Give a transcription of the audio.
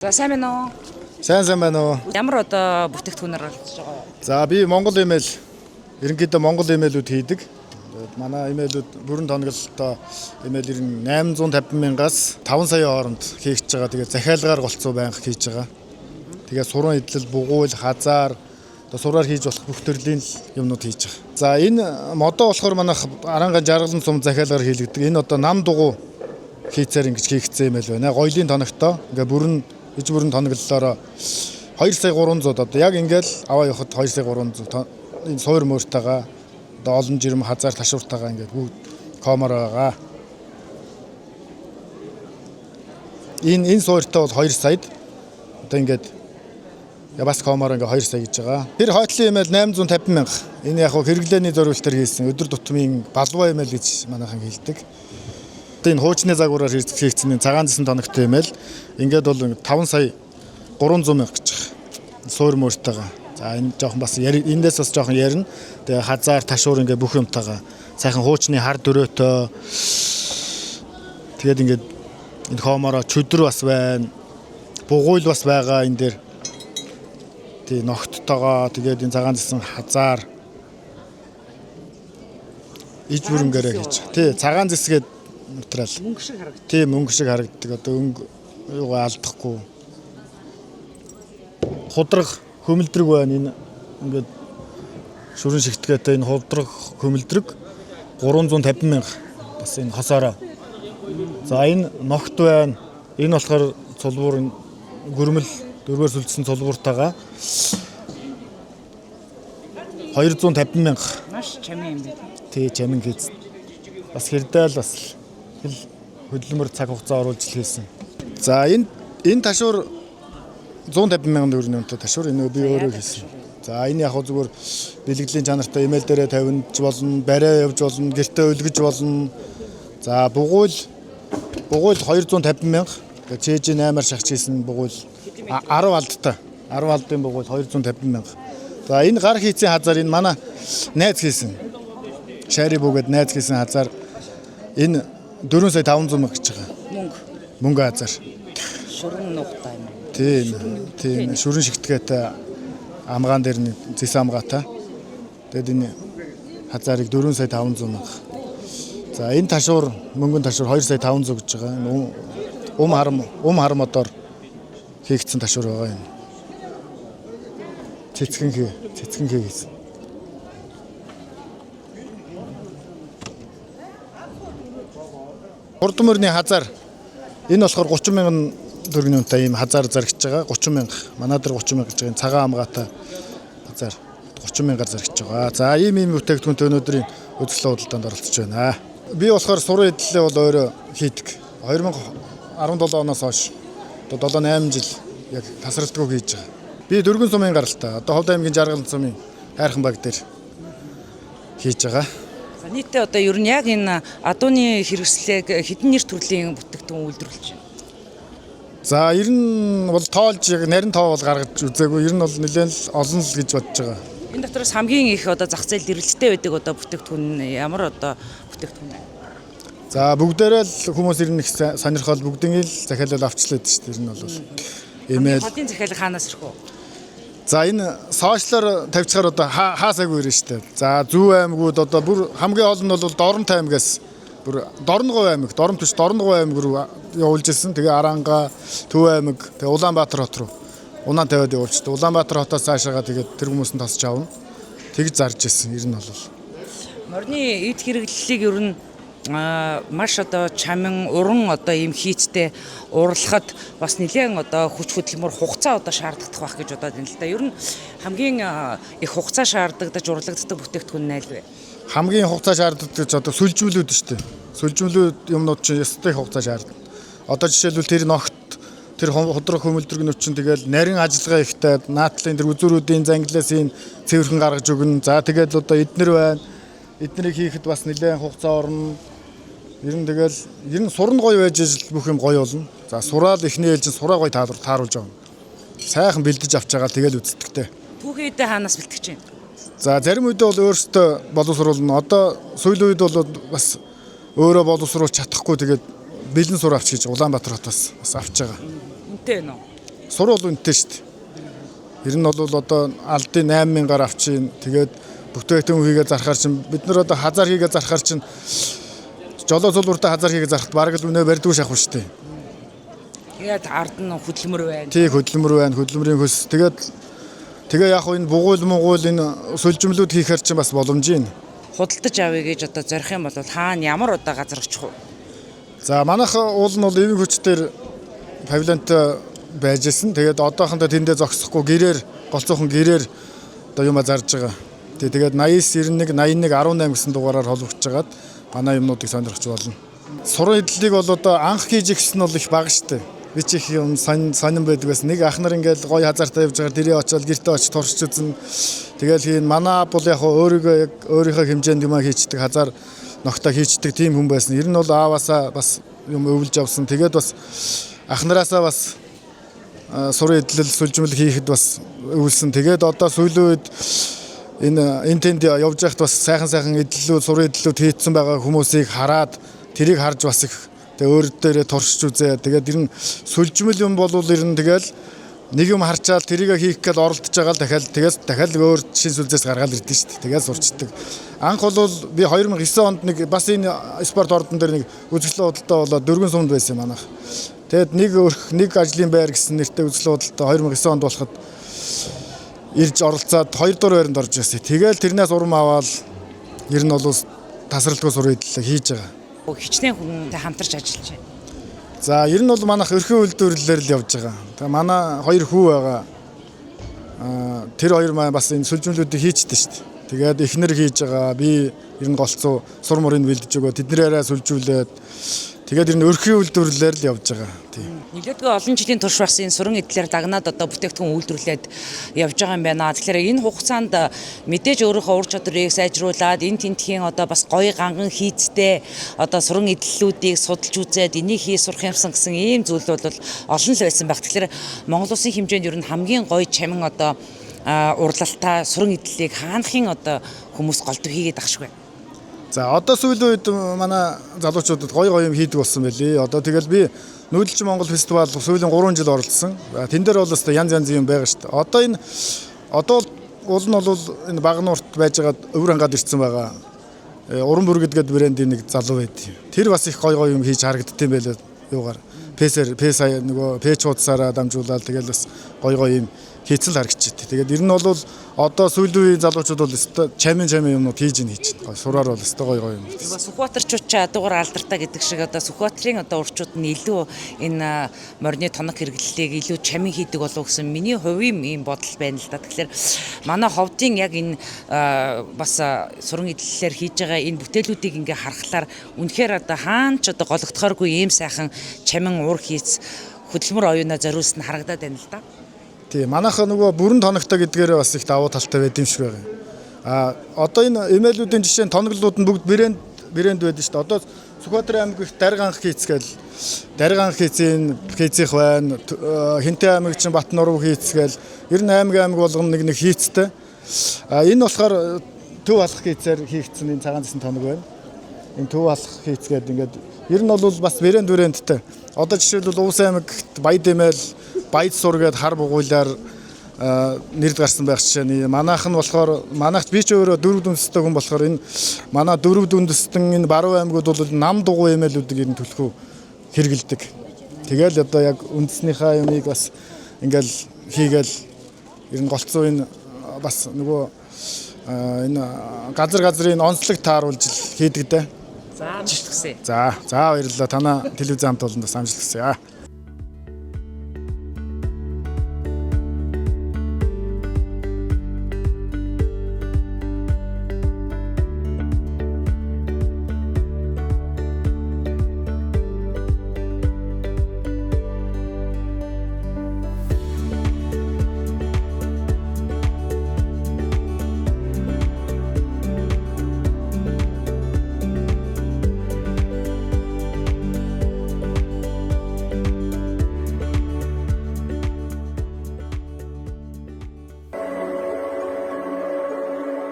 За сайн байна уу? Сайн байна уу? Ямар одоо бүтээгдэхүүнээр оролцож байгаа вэ? За би Монгол имэйл ерөнхийдөө Монгол имэйлүүд хийдэг. Тэгээд манай имэйлүүд бүрэн тоногдолтой имэйл ер нь 850 мянгаас 5 сая хооронд хийгдэж байгаа. Тэгээд захиалгаар голцоо байнга хийж байгаа. Тэгээд суран эдлэл, бугуул, хазаар одоо сураар хийж болох бүх төрлийн юмнууд хийж байгаа. За энэ модоо болохоор манайх аранга жаргалан сум захиалгаар хийлэгдэг. Энэ одоо нам дугуй хийцээр ингэж хийгдсэн имэйл байна. Гоёлын тоногтой. Ингээ бүрэн тоноглолоор 2 сая 300 одоо яг ингээл аваа явахад 2 сая 300 энэ суур мөртөгаа одоо олон жирэм хазаар ташууртайгаа ингээд бүгд комор байгаа. Энэ суурьтай бол 2 саяд одоо ингээд бас комор ингээд 2 сая гэж байгаа. Тэр хойтлын имэйл 850 мянга. Энэ яг хэрэглээний зориултаар хийсэн өдөр тутмын балбаа имэйл гэж манайхан хэлдэг. Энэ хуучны загвараар хийгдсэн цагаан зэсэн тоногтой имэйл ингээд бол 5 сая 300 мянга гэж байгаа. Суур мөртөгаа. За энэ жоохон бас эндээс бас жоохон ярина. Тэгээ хазаар ташуур ингээд бүх юмтайгаа сайхан хуучны хар дөрөөтэй. Тэгээд ингээд энэ хоомороо чөдөр бас байна. Бугуйл бас байгаа энэ дээр. Тий ногттойгоо тэгээд энэ цагаан зэсэн хазаар иж бүрнгээрээ хийж. Тий цагаан зэсгээд материал. Мөнгө шиг харагддаг. Тийм мөнгө шиг харагддаг. Одоо юугаа алдахгүй. Худраг хөмөлдрөг байна энэ ингээд шүрэн шигтгээтэй энэ худраг хөмөлдрөг 350 мянга бас энэ хосоороо. За энэ ногт байна. Энэ болохоор цулбуур гөрмөл дөрвөөс үлдсэн цулбууртайгаа 250 мянга. Маш чамин юм байна. Тий чамин хийц. Бас хэрдээл бас хөдөлмөр цаг хугацаа оруулж хийсэн. За энэ ташуур 150 мянган төгрөгийн үнэтэй ташуур энэ би өөрөө хийсэн. За энэ яг зүгээр бэлгэдлийн чанартай имэйл дээрээ тавьж болно, барай явж болно, гэртээ өлгөж болно. За бугуул 250 мянга. Чэжи 8-аар шахаж хийсэн бугуул 10 алдтай. 10 алдын бугуул 250 мянга. За энэ гар хийцэн хазаар энэ манай найз хийсэн. Шари бүгэд найз хийсэн хазаар энэ 4 сая 500 мянга гэж байгаа. Мөнгө хазаар. Шүрэн нухтай юм. Тийм шүрэн шигтгээтэй амгаан дээр нэг зэс амгаатай. Тэгэд энэ хазаарыг 4 сая 500 мянга. За энэ ташуур мөнгөн ташуур 2 сая 500 гэж байгаа. Ум хармодоор хийгдсэн ташуур байгаа юм. Цэцгэн хийсэн. Хурдан мөрний хазаар энэ болохоор 30 мянган төгрөгийн үнэтэй ийм хазаар зарагч байгаа 30 мянга. Манай дээр 30 мянга гэж байгаа цагаан амгаатай хазаар 30 мянгаар зарагч байгаа. За ийм бүтээгдэхүүнтэй өнөөдрийн үзэсгэлэн худалдаанд оролцож байна. Би болохоор сурын эдлэлээ бол өөрөө хийдэг. 2017 оноос хойш одоо 7-8 жил яг тасралтгүй хийж байгаа. Би Дөргөн сумын гаралтай. Одоо Ховд аймгийн Жаргалан сумын хайрхан баг дээр хийж байгаа. За нийтдээ одоо ер нь яг энэ адууны хэрэгслийг хэдэн нэр төрлийн бүтээгдэхүүн үйлдвэрлэж байна? За ер нь бол тоолж яг нарийн тоо бол гаргаж үзээгүй. Ер нь бол нэлээд олон л гэж бодож байгаа. Энэ дотроос хамгийн их одоо зах зээл дэрэлттэй байдаг одоо бүтээгдэхүүн ямар одоо бүтээгдэхүүн вэ? За бүгдээрээ л хүмүүс ер нь их сонирхол бүгдийг л захиалал авчлаад шүү дээ. Ер нь бол имэйл. Хотын захиалга хаанаас ирэх вэ? За энэ сошиалаар тавьчихаар одоо хаасаагүй ирнэ шүү дээ. За Зүү аймагуд одоо бүр хамгийн олон нь бол Доронтой аймагаас бүр Дорногов аймаг, Дорногов аймаг руу явуулж ирсэн. Тэгээ Аранга, Төв аймаг, тэгээ Улаанбаатар хот руу унаан тавиад явуулчихсан. Улаанбаатар хотоос цаашаага тэгээд тэр хүмүүс нь тасч авна. Тэгж зарж ирсэн. Ер нь бол Морины эд хэрэглэлийг ер нь маш одоо чамин уран одоо ийм хийцтэй уралхад бас нэлээд одоо хүч хөдөлмөр хугацаа одоо шаардлагатай байх гэж бодоод байна л да. Ер нь хамгийн их хугацаа шаардлагадаж урлагддаг бүтээгдэхүүн нь аль вэ? хамгийн хугацаа шаарддаг гэж одоо сүлжүүлүүд шүү дээ. Сүлжүүлүүд юмнууд чинь ястай хугацаа шаарддаг. Одоо жишээлбэл тэр ногт тэр худраг хөмөлдрөгнүүд чинь тэгэл нарийн ажиллагаа ихтэй наатлын тэр үзүүрүүдийн зангилаас энэ цэвэрхэн гаргаж өгнө. За тэгэл одоо эднэр байна. Эднэрийг хийхэд бас нэлээд хугацаа орно. Ер нь сурна гоё байж ижил бүх юм гоё болно. За сураал ихний ээлжин сураа гоё тааруулж байгаа. Сайхан бэлдэж авч байгаа тэгэл үздэгтэй. Түүхийн үедээ хаанаас бэлтгэж байна? За зарим үедээ бол өөрөөсөө боловсруулна. Одоо сүүлийн үед бол бас өөрөө боловсруулж чадахгүй тэгээд бэлэн сур авч гэж Улаанбаатар хотоос бас авч байгаа. Үнэтэй нөө. сурал үнэтэй шүү дээ. Ер нь бол одоо алдын 8,000-аар авчин. Тэгээд бүтээгдэхүүн хийгээ зархаар чинь бид нар одоо хазар хийгээ зархаар чинь жолоо цулууртаа хазар хийгээ зархад бараг л үнэ барьдгүй шахав шүү дээ. Тэгээд ард нь хөдөлмөр байна. Тий хөдөлмөр байна, хөдөлмөрийн хөс. Тэгээ яг энэ бугуул энэ сүлжмлүүд хийхээр чинь бас боломж юм. Худалдаж авъя гэж одоо зорих юм бол хаана ямар одоо газар очих вэ? За манайх уул нь бол эвийн хүчээр павильонт байж гисэн. Тэгээд одоохондоо тэндээ зогсохгүй голцоохон гэрээр одоо юма зарж байгаа. Тэгээд 89 91 81 18 гэсэн дугаараар холбогдож байгаад манай юмнуудыг сонирхож болно. Суран эдлийг бол одоо анх хийж гисэн нь бол их бага штэ. Би ч их юм сонирн байдаг байсан. Нэг ах нар ингээл гоё хазартаа явж байгаа тэрээ очиод гэртээ очиж туршиж үзэн. Тэгэл хийн манай бол яг өөрийнхөө хэмжээнд юмаа хийчдэг хазар ногтоо хийчдэг тийм хүн байсан. Ер нь бол ааваасаа бас юм өвлж авсан. Тэгээд бас ах нараасаа бас суран эдлэл сүлжмэл хийхэд бас өвлсөн. Тэгээд одоо сүүлийн үед энэ тэнд явж байхад бас сайхан эдлэлүүд суран эдлэлүүд хийцэн байгаа хүмүүсийг хараад тэрийг харж бас их тэгээ өөр дээрээ туршиж үзээ. Тэгээд ер нь сүлжмэл юм бол ер нь тэгэл нэг юм харчаал тэрийг хийх гээд оролдож байгаа л дахиад өөр шин сүлжээс гаргаад ирдэ шүү дээ. Тэгээд сурчдаг. Анх бол би 2009 онд нэг бас энэ спорт ордон дээр нэг үзэсгэлэн худалдаа болоод дөрвөн сумд байсан манайх. Тэгээд нэг ажлын байр гэсэн нэртэй үзэсгэлэн худалдаа 2009 онд болоход ирж оролцоод 2 дугаар байранд орж ирсэн. Тэгээд тэрнээс урам аваад ер нь бол тасралтгүй суран эдлэл хийж байгаа. Хичнээн хүнтэй хамтарч ажиллаж байна. За ер нь бол манайх өрхөн үйлдвэрлэлээр л явж байгаа. Тэгээ манай 2 хүү байгаа. Тэр 2 маань бас энэ сүлжмлүүдийг хийчихдээ шүү дээ. Тэгээд эхнэр хийж байгаа. Би ер нь голцоо сур мөрийг бэлдэж өгөө. Тэднэрээрээ сүлжүүлээд тэгээд ер нь өрхөн үйлдвэрлэлээр л явж байгаа. Тийм. Нилээдгүй олон жилийн турш бас энэ суран эдлээр дагнаад одоо бүтээгдэхүүн үйлдвэрлээд явж байгаа юм байна. Тэгэхээр энэ хугацаанд мэдээж өөрийнхөө ур чадрыг сайжруулад энэ тентхийн одоо бас гоё ганган хийцтэй одоо суран эдлэлүүдийг судалж үзээд энийг хий сурах юмсан гэсэн ийм зүйл бол олон л байсан баг. Тэгэхээр Монгол Улсын хэмжээнд ер нь хамгийн гоё чамин одоо урлалтай суран эдлэлийг хаанхын одоо хүмүүс голдуу хийгээд ах шиг байна. За одоо сүүлийн үед манай залуучуудад гоё юм хийдэг болсон байли. Одоо тэгэл би Нүүдэлчин Монгол фестивал сүүлийн 3 жил оролцсон. Тэн дээр бол өстой янз юм байгаа шүү дээ. Одоо уул нь бол энэ Багнуурт байж байгаа өвөр хангаад ирсэн байгаа. Уран бүр гэдэг брендийн нэг залуу байдیں۔ Тэр бас их гоё юм хийж харагддсан байлээ. Юугаар нөгөө пэйж хуудасаараа дамжуулаад тэгэл бас гоё юм хийцэн л харагдчих. Тэгээд ер нь бол одоо сүүлийн үеийн залуучууд бол өстой чамин юмнууд хийж байна. Сураар бол өстой гоё юм. Сүхбаатарчууд ч адуугаар алдартай гэдэг шиг одоо Сүхбаатарын одоо урчууд нь илүү энэ морины тоног хэрэглэлийг илүү чамин хийдэг болов гэсэн миний хувийн ийм бодол байна л да. Тэгэхээр манай ховдын яг энэ бас суран эдлэлээр хийж байгаа энэ бүтээлүүдийг ингээ харахаар үнэхээр одоо хаан ч одоо гологдохооргүй ийм сайхан чамин уур хийц хөдөлмөр оюунаа зориулсан харагдаад байна л да. Тийм манайхаа нөгөө бүрэн тоногтой гэдгээр бас их давуу талтай байд юм шиг байгаа. Одоо энэ эмээлүүдийн жишээ нь тоноглууд нь бүгд брэнд байдаг шүү дээ. Одоо Сүхбаатарын аймаг их дарганх хийцгээл дарганх хийцих байна. Хинтээ аймаг чинь Батнуруу хийцгээл ер нь аймаг болгоно нэг хийцтэй. Энэ болохоор төв алах хийцээр хийгдсэн энэ цагаан зэсэн тоног байна. Энэ төв алах хийцгээд ингээд ер нь бол бас брэндтэй. Одоо жишээлбэл Увс аймагт Баяд эмээл Баяд сур гээд хар бугуулаар нэрд гарсан байх жишээ нь манайх нь болохоор манайх би ч өөрөө дөрөв дүнстэй хүн болохоор энэ манай дөрөв дүнстэн энэ баруун аймагуд бол нам дугуй эмээлүүдийг ер нь төлхөө хэрэгэлдэг. Тэгэл одоо яг үндэснийхээ юмыг бас ингээл хийгээл ер нь голцоо энэ бас нөгөө энэ газрын онцлог тааруулж хийдэг дээ. За амжилт хүсье. За баярлалаа. Танаа телевиз хамт олонд бас амжилт хүсье.